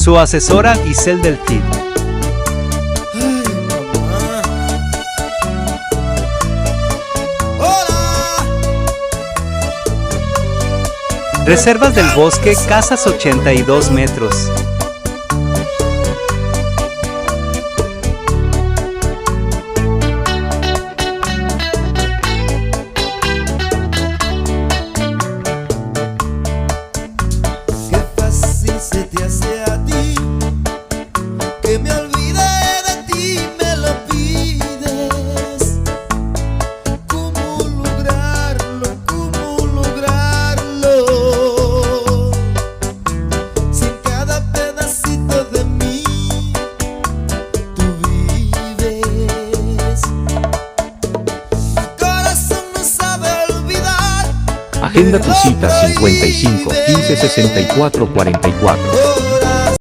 Su asesora Giselle del TID. Ay, mamá. ¡Hola! Reservas del Bosque, casas 82 metros. Qué fácil se te hace a ti que me olvide de ti, me lo pides. ¿Cómo lograrlo? ¿Cómo lograrlo? Si en cada pedacito de mí tú vives. Mi corazón no sabe olvidar. Agenda tu cita 55 15 64 44.